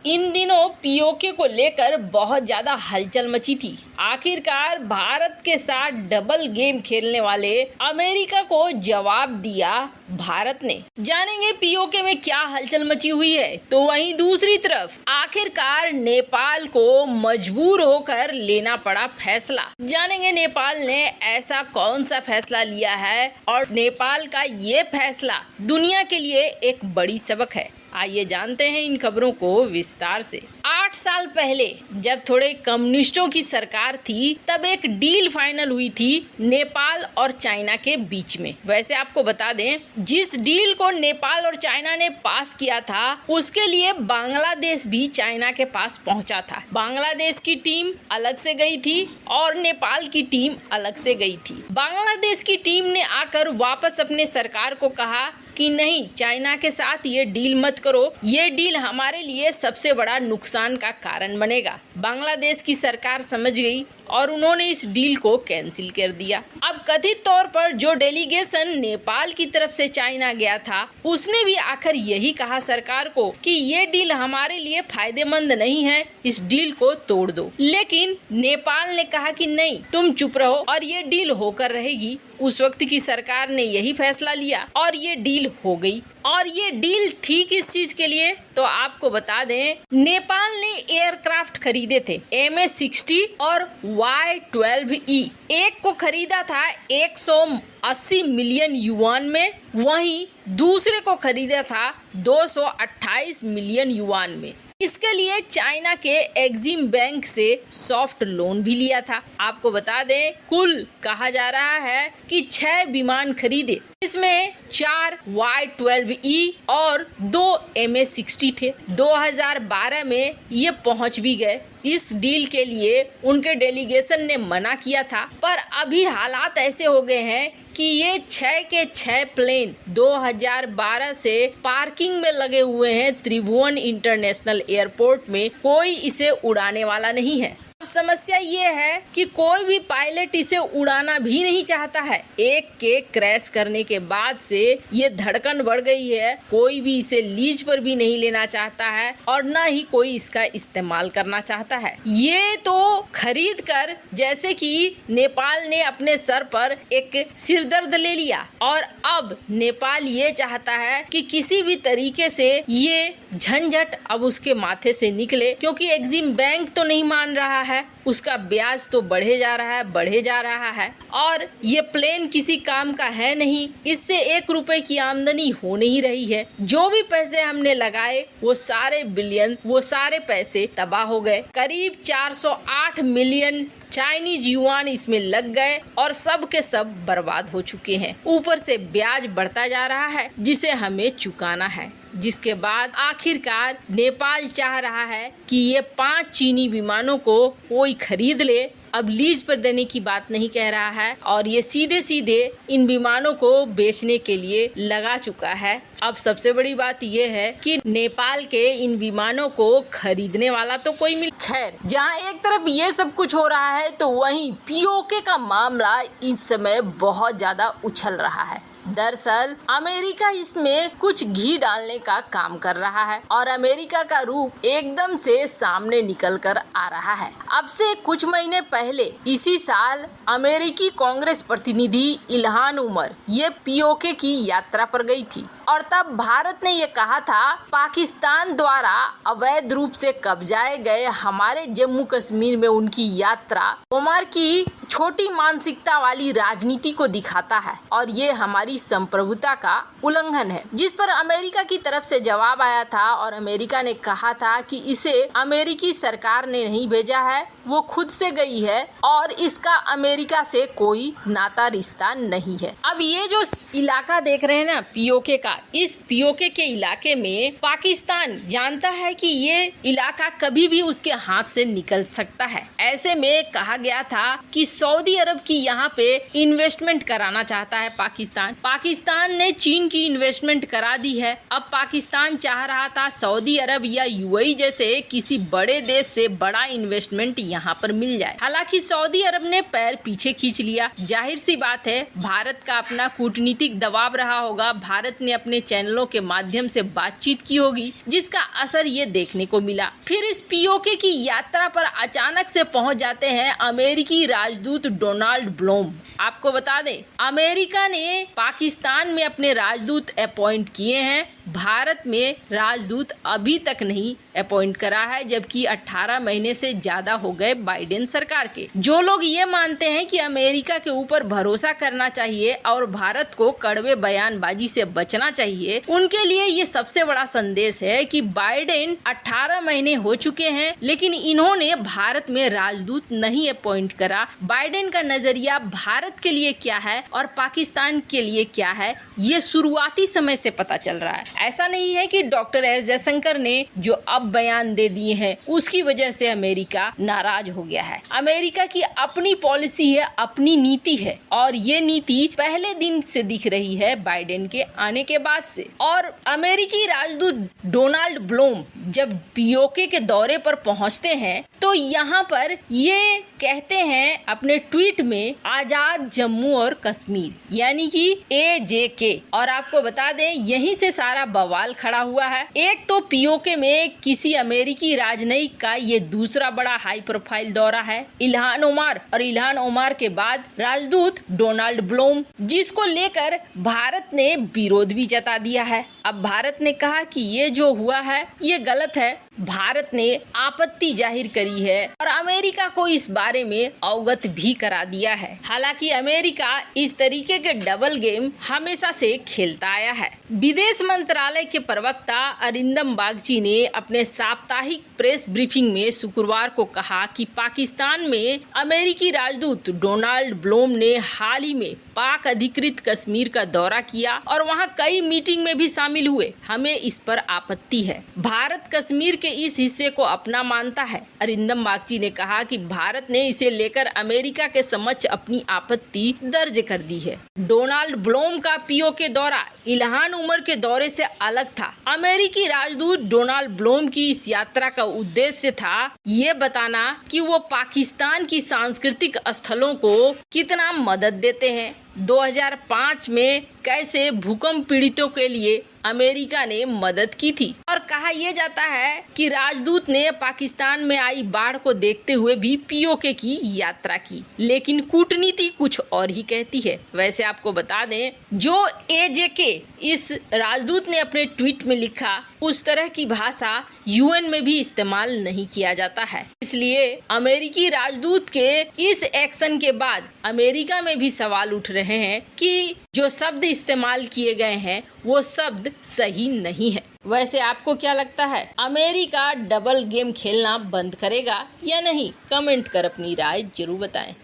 इन दिनों पीओके को लेकर बहुत ज्यादा हलचल मची थी। आखिरकार भारत के साथ डबल गेम खेलने वाले अमेरिका को जवाब दिया भारत ने। जानेंगे पीओके में क्या हलचल मची हुई है। तो वहीं दूसरी तरफ आखिरकार नेपाल को मजबूर होकर लेना पड़ा फैसला। जानेंगे नेपाल ने ऐसा कौन सा फैसला लिया है और नेपाल का ये फैसला दुनिया के लिए एक बड़ी सबक है। आइए जानते हैं इन खबरों को विस्तार से। 8 साल पहले जब थोड़े कम्युनिस्टों की सरकार थी तब एक डील फाइनल हुई थी नेपाल और चाइना के बीच में। वैसे आपको बता दें, जिस डील को नेपाल और चाइना ने पास किया था उसके लिए बांग्लादेश भी चाइना के पास पहुंचा था। बांग्लादेश की टीम अलग से गई थी और नेपाल की टीम अलग से गई थी। बांग्लादेश की टीम ने आकर वापस अपने सरकार को कहा कि नहीं, चाइना के साथ ये डील मत करो, ये डील हमारे लिए सबसे बड़ा नुकसान का कारण बनेगा। बांग्लादेश की सरकार समझ गई और उन्होंने इस डील को कैंसिल कर दिया। अब कथित तौर पर जो डेलीगेशन नेपाल की तरफ से चाइना गया था उसने भी आखिर यही कहा सरकार को कि ये डील हमारे लिए फायदेमंद नहीं है, इस डील को तोड़ दो। लेकिन नेपाल ने कहा कि नहीं, तुम चुप रहो और ये डील होकर रहेगी। उस वक्त की सरकार ने यही फैसला लिया और ये डील हो गई। और ये डील थी किस चीज के लिए, तो आपको बता दें, नेपाल ने एयरक्राफ्ट खरीदे थे MH-60 और Y-12E। एक को खरीदा था 180 मिलियन युआन में, वहीं दूसरे को खरीदा था 228 मिलियन युआन में। इसके लिए चाइना के एक्सिम बैंक से सॉफ्ट लोन भी लिया था। आपको बता दें, कुल कहा जा रहा है कि 6 विमान खरीदे, इसमें 4 Y-12E और 2 MH-60 थे। 2012 में ये पहुंच भी गए। इस डील के लिए उनके डेलीगेशन ने मना किया था, पर अभी हालात ऐसे हो गए हैं कि ये 6 के 6 प्लेन 2012 से पार्किंग में लगे हुए हैं त्रिभुवन इंटरनेशनल एयरपोर्ट में। कोई इसे उड़ाने वाला नहीं है। समस्या ये है कि कोई भी पायलट इसे उड़ाना भी नहीं चाहता है। एक के क्रैश करने के बाद से ये धड़कन बढ़ गई है। कोई भी इसे लीज पर भी नहीं लेना चाहता है और न ही कोई इसका इस्तेमाल करना चाहता है। ये तो खरीद कर जैसे कि नेपाल ने अपने सर पर एक सिरदर्द ले लिया और अब नेपाल ये चाहता है कि किसी भी तरीके से ये झंझट अब उसके माथे से निकले, क्योंकि एक्सिम बैंक तो नहीं मान रहा है, उसका ब्याज तो बढ़े जा रहा है और ये प्लेन किसी काम का है नहीं। इससे 1 रुपए की आमदनी हो नहीं रही है। जो भी पैसे हमने लगाए वो सारे बिलियन, वो सारे पैसे तबाह हो गए। करीब 408 मिलियन चाइनीज युआन इसमें लग गए और सब के सब बर्बाद हो चुके हैं। ऊपर से ब्याज बढ़ता जा रहा है जिसे हमें चुकाना है। जिसके बाद आखिरकार नेपाल चाह रहा है कि ये 5 चीनी विमानों को कोई खरीद ले। अब लीज पर देने की बात नहीं कह रहा है और ये सीधे सीधे इन विमानों को बेचने के लिए लगा चुका है। अब सबसे बड़ी बात ये है कि नेपाल के इन विमानों को खरीदने वाला तो कोई मिल। खैर, जहां एक तरफ ये सब कुछ हो रहा है तो वहीं पीओके का मामला इस समय बहुत ज्यादा उछल रहा है। दरअसल अमेरिका इसमें कुछ घी डालने का काम कर रहा है और अमेरिका का रूप एकदम से सामने निकल कर आ रहा है। अब से कुछ महीने पहले इसी साल अमेरिकी कांग्रेस प्रतिनिधि इल्हान उमर ये पीओके की यात्रा पर गई थी और तब भारत ने ये कहा था पाकिस्तान द्वारा अवैध रूप से कब्जाए गए हमारे जम्मू कश्मीर में उनकी यात्रा उमर की छोटी मानसिकता वाली राजनीति को दिखाता है और ये हमारी संप्रभुता का उल्लंघन है। जिस पर अमेरिका की तरफ से जवाब आया था और अमेरिका ने कहा था कि इसे अमेरिकी सरकार ने नहीं भेजा है, वो खुद से गई है और इसका अमेरिका से कोई नाता रिश्ता नहीं है। अब ये जो इलाका देख रहे हैं ना पीओके का, इस पीओके के इलाके में पाकिस्तान जानता है कि ये इलाका कभी भी उसके हाथ से निकल सकता है। ऐसे में कहा गया था कि सऊदी अरब की यहाँ पे इन्वेस्टमेंट कराना चाहता है पाकिस्तान ने चीन की इन्वेस्टमेंट करा दी है। अब पाकिस्तान चाह रहा था सऊदी अरब या यूएई जैसे किसी बड़े देश से बड़ा इन्वेस्टमेंट यहाँ पर मिल जाए। हालांकि सऊदी अरब ने पैर पीछे खींच लिया। जाहिर सी बात है भारत का अपना कूटनीतिक दबाव रहा होगा, भारत ने अपने अपने चैनलों के माध्यम से बातचीत की होगी, जिसका असर ये देखने को मिला। फिर इस पीओके की यात्रा पर अचानक से पहुंच जाते हैं अमेरिकी राजदूत डोनाल्ड ब्लूम। आपको बता दें, अमेरिका ने पाकिस्तान में अपने राजदूत अपॉइंट किए हैं, भारत में राजदूत अभी तक नहीं अपॉइंट करा है, जबकि 18 महीने से ज्यादा हो गए बाइडेन सरकार के। जो लोग ये मानते हैं कि अमेरिका के ऊपर भरोसा करना चाहिए और भारत को कड़वे बयानबाजी से बचना चाहिए, उनके लिए ये सबसे बड़ा संदेश है कि बाइडेन 18 महीने हो चुके हैं, लेकिन इन्होंने भारत में राजदूत नहीं अपॉइंट करा। बाइडेन का नजरिया भारत के लिए क्या है और पाकिस्तान के लिए क्या है, ये शुरुआती समय से पता चल रहा है। ऐसा नहीं है कि डॉक्टर एस जयशंकर ने जो अब बयान दे दिए हैं उसकी वजह से अमेरिका नाराज हो गया है। अमेरिका की अपनी पॉलिसी है, अपनी नीति है, और ये नीति पहले दिन से दिख रही है बाइडेन के आने के बाद से। और अमेरिकी राजदूत डोनाल्ड ब्लूम जब पीओके के दौरे पर पहुंचते हैं तो यहाँ पर ये कहते हैं अपने ट्वीट में, आजाद जम्मू और कश्मीर, यानी कि AJK। और आपको बता दें, यहीं से सारा बवाल खड़ा हुआ है। एक तो पीओके में किसी अमेरिकी राजनयिक का ये दूसरा बड़ा हाई प्रोफाइल दौरा है, इल्हान ओमार, और इल्हान ओमार के बाद राजदूत डोनाल्ड ब्लूम, जिसको लेकर भारत ने विरोध भी जता दिया है। अब भारत ने कहा कि ये जो हुआ है ये गलत है, भारत ने आपत्ति जाहिर करी है और अमेरिका को इस बारे में अवगत भी करा दिया है। हालांकि अमेरिका इस तरीके के डबल गेम हमेशा से खेलता आया है। विदेश मंत्रालय के प्रवक्ता अरिंदम बागची ने अपने साप्ताहिक प्रेस ब्रीफिंग में शुक्रवार को कहा कि पाकिस्तान में अमेरिकी राजदूत डोनाल्ड ब्लूम ने हाल ही में पाक अधिकृत कश्मीर का दौरा किया और वहां कई मीटिंग में भी शामिल हुए। हमें इस पर आपत्ति है। भारत कश्मीर के इस हिस्से को अपना मानता है। अरिंदम बागची ने कहा कि भारत ने इसे लेकर अमेरिका के समक्ष अपनी आपत्ति दर्ज कर दी है। डोनाल्ड ब्लूम का पीओके दौरा इल्हान उमर के दौरे से अलग था। अमेरिकी राजदूत डोनाल्ड ब्लूम की इस यात्रा का उद्देश्य था ये बताना कि वो पाकिस्तान की सांस्कृतिक स्थलों को कितना मदद देते हैं। 2005 में कैसे भूकंप पीड़ितों के लिए अमेरिका ने मदद की थी। और कहा यह जाता है कि राजदूत ने पाकिस्तान में आई बाढ़ को देखते हुए भी पीओके की यात्रा की, लेकिन कूटनीति कुछ और ही कहती है। वैसे आपको बता दें, जो AJK इस राजदूत ने अपने ट्वीट में लिखा, उस तरह की भाषा UN में भी इस्तेमाल नहीं किया जाता है। इसलिए अमेरिकी राजदूत के इस एक्शन के बाद अमेरिका में भी सवाल उठ रहे हैं कि जो शब्द इस्तेमाल किए गए हैं वो शब्द सही नहीं है। वैसे आपको क्या लगता है, अमेरिका डबल गेम खेलना बंद करेगा या नहीं? कमेंट कर अपनी राय जरूर बताएं।